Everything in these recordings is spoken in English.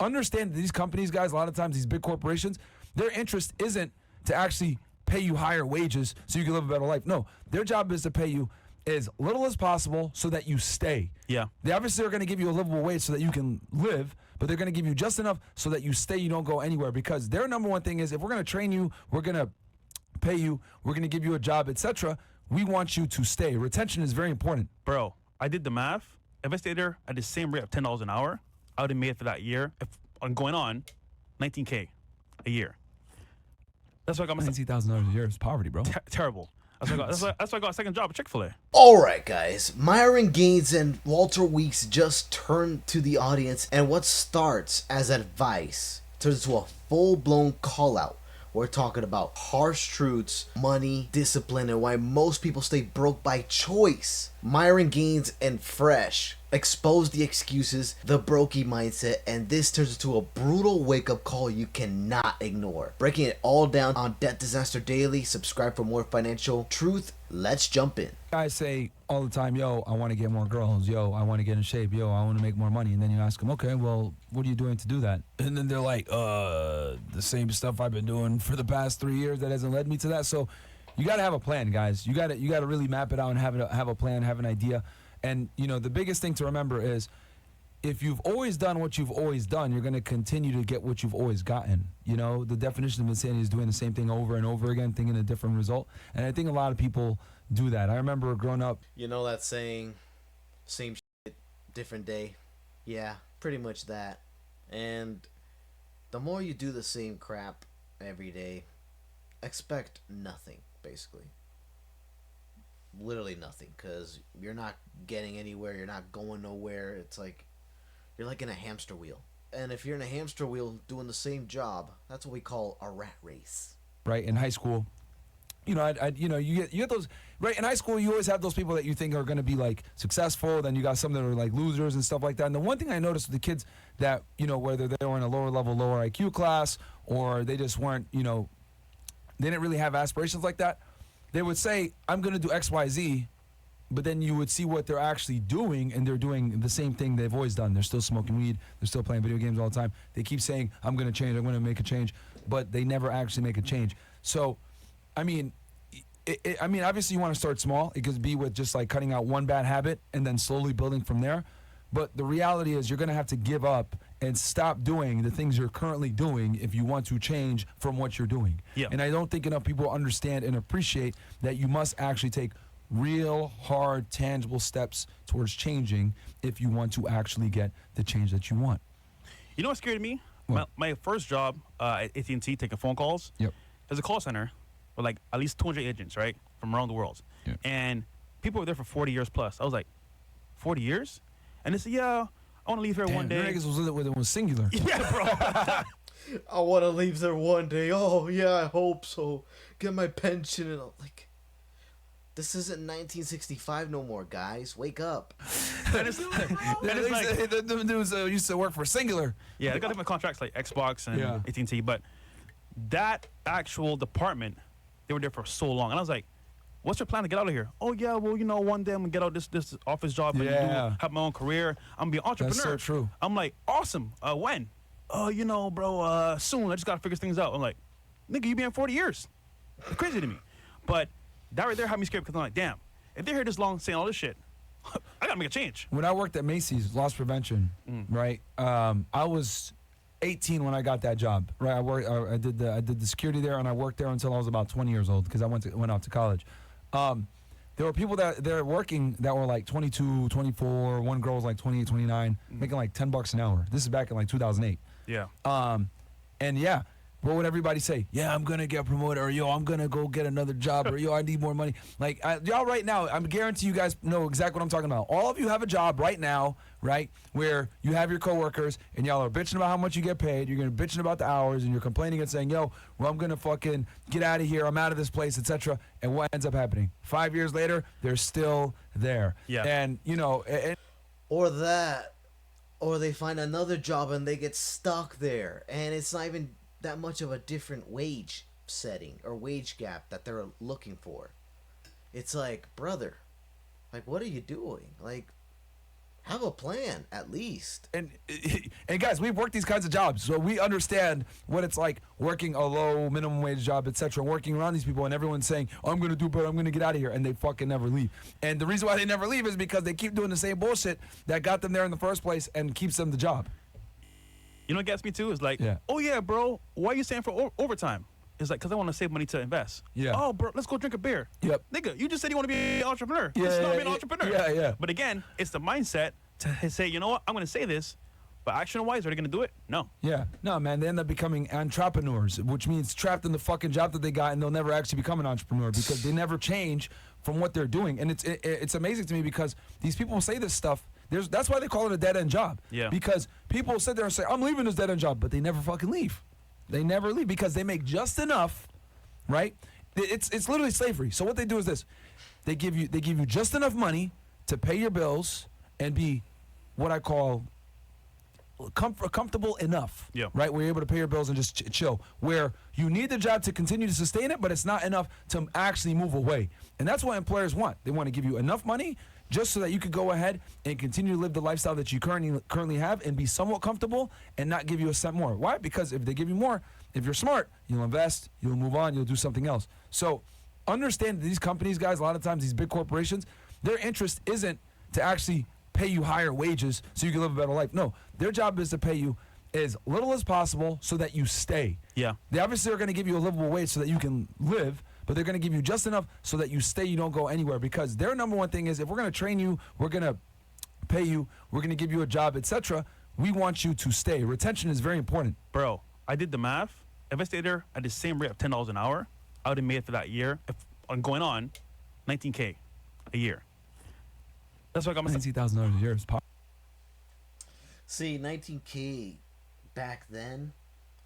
understand that these companies, guys, a lot of times these big corporations, their interest isn't to actually pay you higher wages so you can live a better life. No, their job is to pay you as little as possible so that you stay. Yeah. They obviously are going to give you a livable wage so that you can live, but they're going to give you just enough so that you stay, you don't go anywhere, because their number one thing is, if we're going to train you, we're going to pay you, we're going to give you a job, etc. We want you to stay. Retention is very important. Bro, I did the math. If I stayed there at the same rate of $10 an hour, I would have made it for that year. If I'm going on, $19K a year. That's why I got my $19,000 a year is poverty, bro. terrible. That's why I got a second job at Chick-fil-A. Alright guys, Myron Gaines and Walter Weeks just turned to the audience, and what starts as advice turns into a full-blown call-out. We're talking about harsh truths, money, discipline, and why most people stay broke by choice. Myron Gaines and Fresh expose the excuses, the brokey mindset, and this turns into a brutal wake-up call you cannot ignore. Breaking it all down on Debt Disaster Daily. Subscribe for more financial truth. Let's jump in. Guys say all the time, yo, I want to get more girls. Yo, I want to get in shape. Yo, I want to make more money. And then you ask them, okay, well, what are you doing to do that? And then they're like, the same stuff I've been doing for the past 3 years that hasn't led me to that. So you got to have a plan, guys. You got to really map it out and have a plan, have an idea. And, you know, the biggest thing to remember is, if you've always done what you've always done, you're going to continue to get what you've always gotten. You know, the definition of insanity is doing the same thing over and over again, thinking a different result. And I think a lot of people do that. I remember growing up. You know that saying, same shit, different day? Yeah, pretty much that. And the more you do the same crap every day, expect nothing, basically. Literally nothing, because you're not getting anywhere, you're not going nowhere. It's like you're like in a hamster wheel. And if you're in a hamster wheel doing the same job, that's what we call a rat race. Right, in high school, you know, you get those, right, in high school you always have those people that you think are going to be like successful, then you got some that are like losers and stuff like that. And the one thing I noticed with the kids that, you know, whether they were in a lower level, lower IQ class, or they just weren't, you know, they didn't really have aspirations like that, they would say, I'm going to do X, Y, Z, but then you would see what they're actually doing, and they're doing the same thing they've always done. They're still smoking weed. They're still playing video games all the time. They keep saying, I'm going to change, I'm going to make a change, but they never actually make a change. So, I mean, obviously you want to start small. It could be with just like cutting out one bad habit and then slowly building from there. But the reality is, you're going to have to give up and stop doing the things you're currently doing if you want to change from what you're doing. Yeah. And I don't think enough people understand and appreciate that you must actually take real, hard, tangible steps towards changing if you want to actually get the change that you want. You know what scared me? What? My first job at AT&T, taking phone calls. Yep. There's a call center with like at least 200 agents, right, from around the world. Yep. And people were there for 40 years plus. I was like, 40 years? And they said, yeah, I want to leave here one day. Niggas was singular. Yeah, bro. I want to leave there one day. Oh, yeah, I hope so. Get my pension. And I'm like, this isn't 1965 no more, guys. Wake up. And it's like, The dudes used to work for Singular. yeah, they got different contracts like Xbox and Yeah. AT&T, but that actual department, they were there for so long. And I was like, what's your plan to get out of here? Oh, yeah, well, you know, one day I'm going to get out this office job and have my own career. I'm going to be an entrepreneur. That's so true. I'm like, awesome. When? Oh, you know, bro, soon. I just got to figure things out. I'm like, nigga, you been here 40 years. It's crazy to me. But that right there had me scared, because I'm like, damn, if they're here this long saying all this shit, I got to make a change. When I worked at Macy's, loss prevention, right? I was 18 when I got that job, right? I did the security there, and I worked there until I was about 20 years old, because I went out to college. There were people that they're working that were like 22, 24. One girl was like 28, 29, making like $10 an hour. This is back in like 2008. Yeah. And yeah, what would everybody say? Yeah, I'm gonna get promoted, or yo, I'm gonna go get another job, or yo, I need more money. Like y'all right now, I'm guarantee you guys know exactly what I'm talking about. All of you have a job right now, right, where you have your coworkers, and y'all are bitching about how much you get paid. You're gonna bitching about the hours, and you're complaining and saying, yo, well, I'm gonna fucking get out of here. I'm out of this place, etc. And what ends up happening? 5 years later, they're still there. Yeah. And you know, Or that. Or they find another job and they get stuck there. And it's not even that much of a different wage setting or wage gap that they're looking for. It's like, brother, like, what are you doing? Like, Have a plan, at least. And guys, we've worked these kinds of jobs, so we understand what it's like working a low minimum wage job, etc. Working around these people, and everyone's saying, oh, "I'm going to do better. I'm going to get out of here," and they fucking never leave. And the reason why they never leave is because they keep doing the same bullshit that got them there in the first place and keeps them the job. You know what gets me too is like, Yeah. oh yeah, bro, why are you staying for overtime? It's like, because I want to save money to invest. Yeah. Oh, bro, let's go drink a beer. Yep. Nigga, you just said you want to be an entrepreneur. Yeah, Let's not yeah, be an yeah, entrepreneur. yeah, yeah. But again, it's the mindset to say, you know what, I'm going to say this, but action-wise, are they going to do it? No. Yeah. No, man, they end up becoming entrepreneurs, which means trapped in the fucking job that they got, and they'll never actually become an entrepreneur because they never change from what they're doing. And it's amazing to me because these people say this stuff. That's why they call it a dead-end job. Yeah. Because people sit there and say, I'm leaving this dead-end job, but they never fucking leave. They never leave because they make just enough, right? It's literally slavery. So what they do is this. They give you just enough money to pay your bills and be what I call comfortable enough, Yeah. right? Where you're able to pay your bills and just chill. Where you need the job to continue to sustain it, but it's not enough to actually move away. And that's what employers want. They want to give you enough money just so that you could go ahead and continue to live the lifestyle that you currently have and be somewhat comfortable and not give you a cent more. Why? Because if they give you more, if you're smart, you'll invest, you'll move on, you'll do something else. So understand that these companies, guys, a lot of times these big corporations, their interest isn't to actually pay you higher wages so you can live a better life. No, their job is to pay you as little as possible so that you stay. Yeah. They obviously are going to give you a livable wage so that you can live, but they're going to give you just enough so that you stay, you don't go anywhere, because their number one thing is if we're going to train you, we're going to pay you, we're going to give you a job, etc. We want you to stay. Retention is very important. Bro, I did the math. If I stayed there at the same rate of $10 an hour, I would have made it for that year, if I'm going on, $19K a year. That's what I got myself. $19,000 a year is pop. See, 19K back then,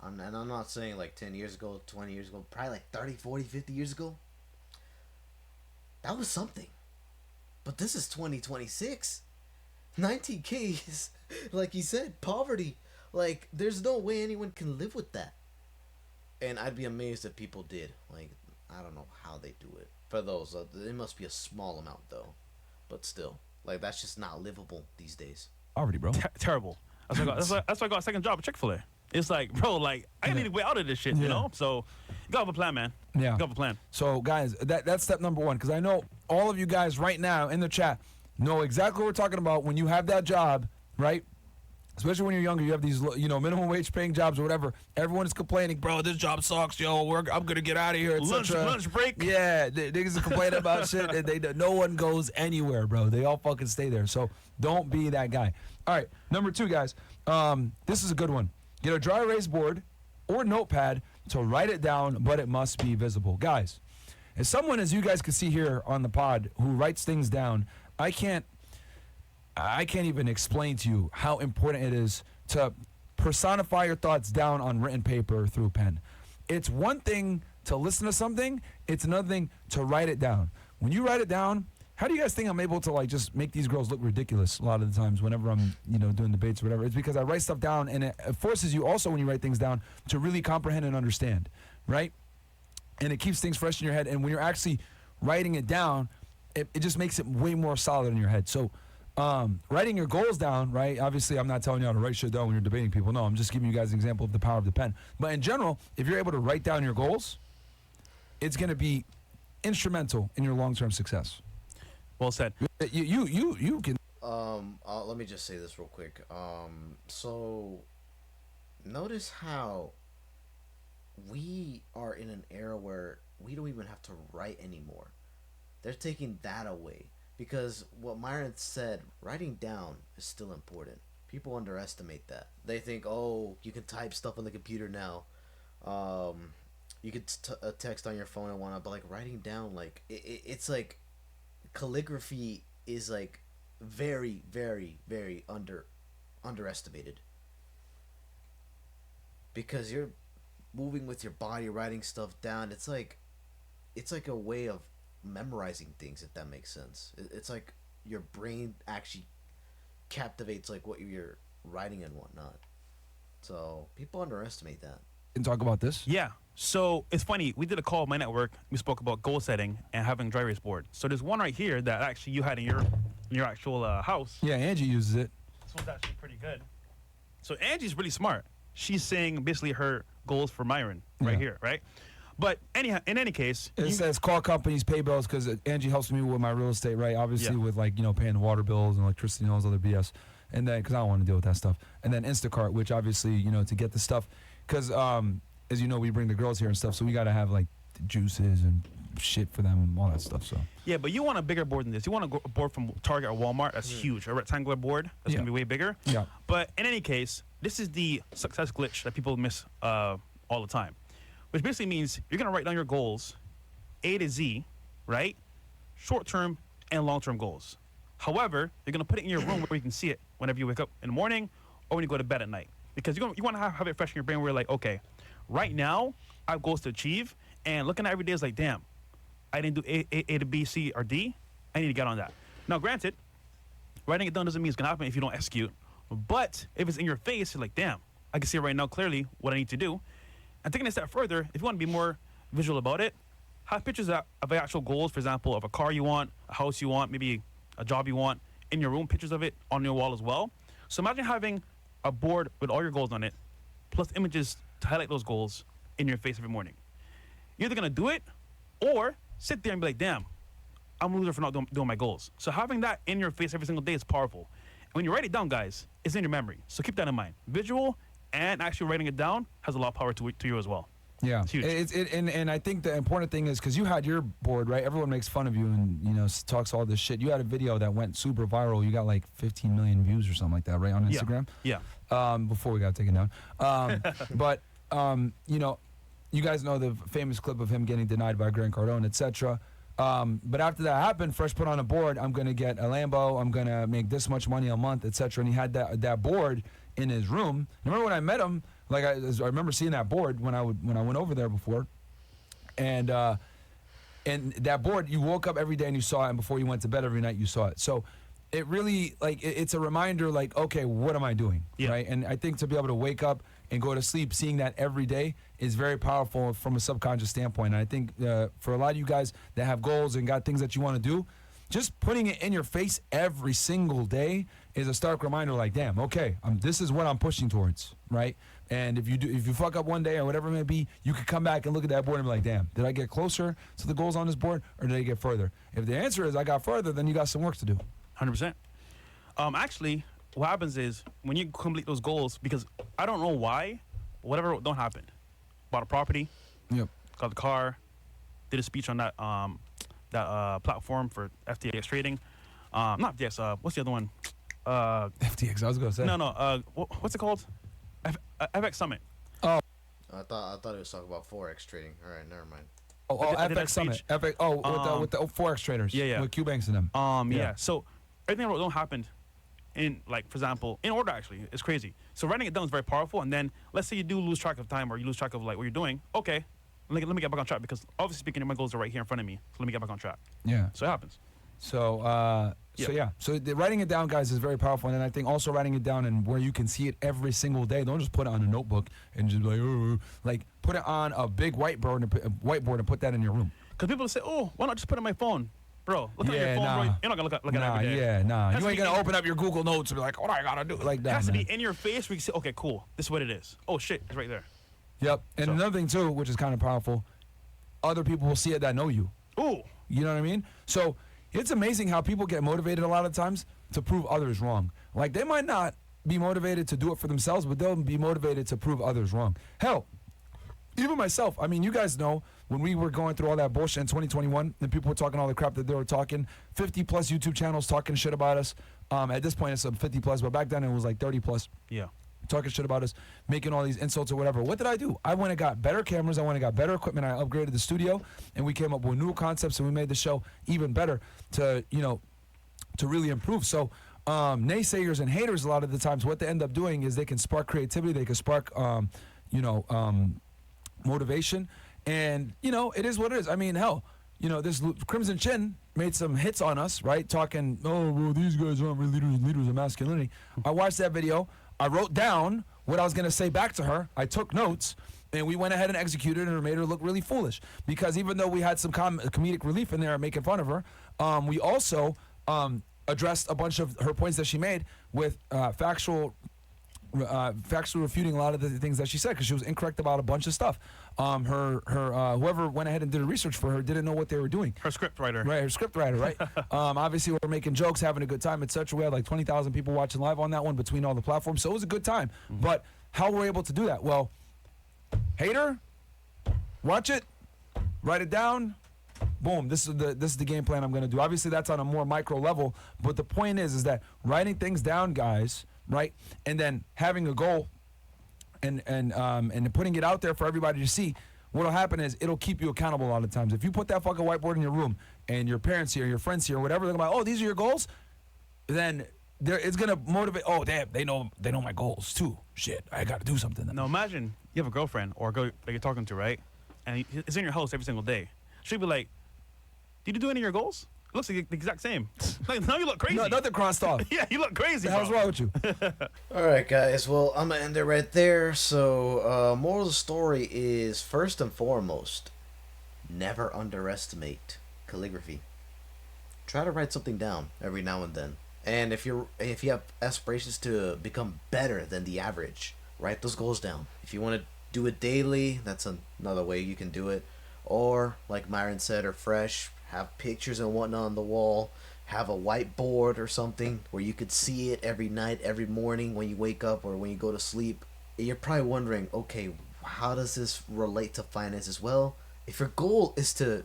and I'm not saying like 10 years ago, 20 years ago, probably like 30, 40, 50 years ago. That was something. But this is 2026. 19K is, like you said, poverty. Like, there's no way anyone can live with that. And I'd be amazed if people did. Like, I don't know how they do it. For those, it must be a small amount though. But still, like, that's just not livable these days. Poverty, bro. Terrible. That's why I got a second job at Chick-fil-A. It's like, bro, like, I need a way out of this shit, you know? So, you gotta have a plan, man. Yeah. You gotta have a plan. So, guys, that's step number one, because I know all of you guys right now in the chat know exactly what we're talking about when you have that job, right? Especially when you're younger, you have these, minimum wage paying jobs or whatever. Everyone is complaining, bro, this job sucks, yo, I'm going to get out of here, etc. Lunch break. Yeah, niggas are complaining about shit, and no one goes anywhere, bro. They all fucking stay there. So don't be that guy. All right, number two, guys. This is a good one. Get a dry erase board or notepad to write it down, but it must be visible. Guys, as someone, as you guys can see here on the pod, who writes things down, I can't even explain to you how important it is to personify your thoughts down on written paper through pen. It's one thing to listen to something, it's another thing to write it down. When you write it down, how do you guys think I'm able to like just make these girls look ridiculous a lot of the times whenever I'm, doing debates or whatever? It's because I write stuff down, and it forces you also, when you write things down, to really comprehend and understand, right? And it keeps things fresh in your head, and when you're actually writing it down, it just makes it way more solid in your head. So writing your goals down, right? Obviously, I'm not telling you how to write shit down when you're debating people. No, I'm just giving you guys an example of the power of the pen. But in general, if you're able to write down your goals, it's going to be instrumental in your long-term success. Well said. You can. Let me just say this real quick. So notice how we are in an era where we don't even have to write anymore. They're taking that away. Because what Myron said, writing down is still important. People underestimate that. They think, oh, you can type stuff on the computer now. You could text on your phone and whatnot. But like writing down, like it's like calligraphy is like very, very, very underestimated. Because you're moving with your body, writing stuff down. It's like a way of memorizing things, if that makes sense. It's like your brain actually captivates like what you're writing and whatnot. So people underestimate that. Can talk about this? Yeah. So it's funny. We did a call with my network. We spoke about goal setting and having a dry erase board. So there's one right here that actually you had in your in your actual house. Yeah, Angie uses it. This one's actually pretty good. So Angie's really smart. She's saying basically her goals for Myron right here, right? But anyhow, in any case, It says call companies, pay bills, because Angie helps me with my real estate, right? Obviously, with like paying the water bills and electricity and all those other BS, and then because I don't want to deal with that stuff. And then Instacart, which obviously to get the stuff, because as you know, we bring the girls here and stuff, so we got to have like the juices and shit for them and all that stuff. So yeah, but you want a bigger board than this. You want a board from Target or Walmart that's huge, a rectangular board that's gonna be way bigger. Yeah. But in any case, this is the success glitch that people miss all the time, which basically means you're gonna write down your goals, A to Z, right? Short-term and long-term goals. However, you're gonna put it in your room where you can see it whenever you wake up in the morning or when you go to bed at night, because you want to have it fresh in your brain where you're like, okay, right now I have goals to achieve, and looking at every day is like, damn, I didn't do A to B, C, or D. I need to get on that. Now, granted, writing it down doesn't mean it's gonna happen if you don't execute. But if it's in your face, you're like, damn, I can see right now clearly what I need to do. And taking it a step further, if you want to be more visual about it, have pictures of actual goals, for example, of a car you want, a house you want, maybe a job you want, in your room, pictures of it on your wall as well. So imagine having a board with all your goals on it, plus images to highlight those goals in your face every morning. You're either gonna do it, or sit there and be like, damn, I'm a loser for not doing my goals. So having that in your face every single day is powerful. And when you write it down, guys, it's in your memory. So keep that in mind. Visual and actually writing it down has a lot of power to you as well. yeah, It's huge. and I think the important thing is because you had your board, right? Everyone makes fun of you and talks all this shit. You had a video that went super viral. You got like 15 million views or something like that, right, on Instagram? Yeah. Before we got taken down. But you guys know the famous clip of him getting denied by Grant Cardone, etc. But after that happened, Fresh put on a board. I'm gonna get a Lambo. I'm gonna make this much money a month, etc. And he had that board in his room. And remember when I met him? Like I remember seeing that board when I went over there before, and that board, you woke up every day and you saw it, and before you went to bed every night you saw it. So it really it's a reminder, like, okay, what am I doing, right? And I think to be able to wake up and go to sleep seeing that every day is very powerful from a subconscious standpoint. And I think for a lot of you guys that have goals and got things that you want to do, just putting it in your face every single day is a stark reminder, like, damn, okay, this is what I'm pushing towards, right? And if you fuck up one day or whatever it may be, you could come back and look at that board and be like, damn, did I get closer to the goals on this board, or did I get further? If the answer is I got further, then you got some work to do. 100%. Actually, what happens is when you complete those goals, because I don't know why, whatever don't happen. Bought a property, Yep. got the car, did a speech on that platform for FTX trading. Not FTX. What's the other one? FTX, I was gonna say. No. What's it called? FX Summit. I thought it was talking about Forex trading. All right, never mind. I did FX that Summit. speech. With the Forex traders. Yeah. With Q Banks and them. Yeah. So everything that don't happen in, like, for example, in order, actually. It's crazy. So writing it down is very powerful. And then let's say you do lose track of time, or you lose track of like what you're doing. Okay, let me get back on track, because obviously speaking, my goals are right here in front of me. So let me get back on track. Yeah. So it happens. So writing it down, guys, is very powerful. And then I think also writing it down and where you can see it every single day. Don't just put it on a notebook and just be like, oh, like put it on a big whiteboard and put that in your room. Because people say, oh, why not just put it on my phone? Bro, look at your phone, bro. You're not going to look at it every day. You ain't going to open up your Google Notes and be like, what do I got to do? Like that. It has to be in your face where you can say, okay, cool. This is what it is. Oh, shit. It's right there. Yep. And another thing, too, which is kind of powerful, other people will see it that know you. Ooh. You know what I mean? So it's amazing how people get motivated a lot of times to prove others wrong. Like, they might not be motivated to do it for themselves, but they'll be motivated to prove others wrong. Hell, even myself. I mean, you guys know when we were going through all that bullshit in 2021 and people were talking all the crap that they were talking, 50-plus YouTube channels talking shit about us. At this point, it's 50-plus, but back then it was like 30-plus. Yeah. Talking shit about us, making all these insults or whatever. What did I do? I went and got better cameras. I went and got better equipment. I upgraded the studio, and we came up with new concepts, and we made the show even better to really improve. So naysayers and haters, a lot of the times, what they end up doing is they can spark creativity. They can spark, motivation. And, it is what it is. I mean, hell, this Crimson Chin made some hits on us, right? Talking, oh, well, these guys aren't really leaders of masculinity. I watched that video. I wrote down what I was going to say back to her. I took notes, and we went ahead and executed and made her look really foolish. Because even though we had some comedic relief in there making fun of her, we also addressed a bunch of her points that she made with factually refuting a lot of the things that she said, because she was incorrect about a bunch of stuff. Whoever went ahead and did the research for her didn't know what they were doing. Her script writer. Right, her script writer, right? Obviously, we're making jokes, having a good time, etc. We had like 20,000 people watching live on that one between all the platforms, so it was a good time. But how were we able to do that? Well, hater, watch it, write it down. Boom, this is the game plan I'm going to do. Obviously, that's on a more micro level, but the point is that writing things down, guys, right, and then having a goal and putting it out there for everybody to see. What'll happen is it'll keep you accountable a lot of times. If you put that fucking whiteboard in your room and your parents here, your friends here, whatever, they're like, oh, these are your goals, then it's gonna motivate. Oh, damn, they know my goals too. Shit, I got to do something. Now imagine you have a girlfriend or a girl that you're talking to, right? And it's in your house every single day. She'd be like, "Did you do any of your goals? It looks like the exact same." Like, now you look crazy. No, nothing crossed off. Yeah, you look crazy. The hell's wrong with you? All right, guys. Well, I'm gonna end it right there. So, moral of the story is, first and foremost, never underestimate calligraphy. Try to write something down every now and then. And if you have aspirations to become better than the average, write those goals down. If you want to do it daily, that's another way you can do it. Or, like Myron said, or Fresh, have pictures and whatnot on the wall. Have a whiteboard or something where you could see it every night, every morning when you wake up or when you go to sleep. You're probably wondering, okay, how does this relate to finances? Well, if your goal is to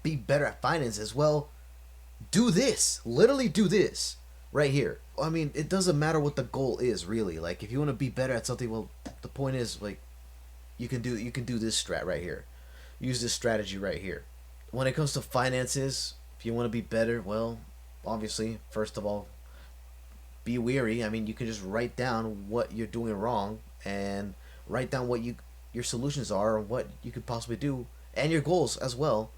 be better at finances, well, do this. Literally do this right here. I mean, it doesn't matter what the goal is, really. Like, if you want to be better at something, well, the point is, like, you can do this strat right here. Use this strategy right here. When it comes to finances, if you want to be better, well, obviously, first of all, be wary. I mean, you can just write down what you're doing wrong and write down what your solutions are, or what you could possibly do, and your goals as well,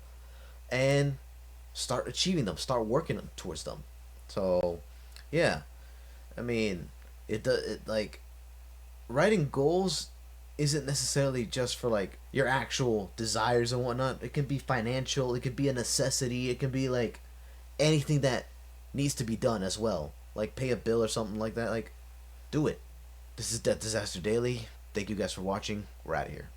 and start achieving them. Start working towards them. So, yeah, I mean, like, writing goals isn't necessarily just for like your actual desires and whatnot. It can be financial. It could be a necessity. It can be like anything that needs to be done as well. Like pay a bill or something like that. Like, do it. This is Death Disaster Daily. Thank you guys for watching. We're out of here.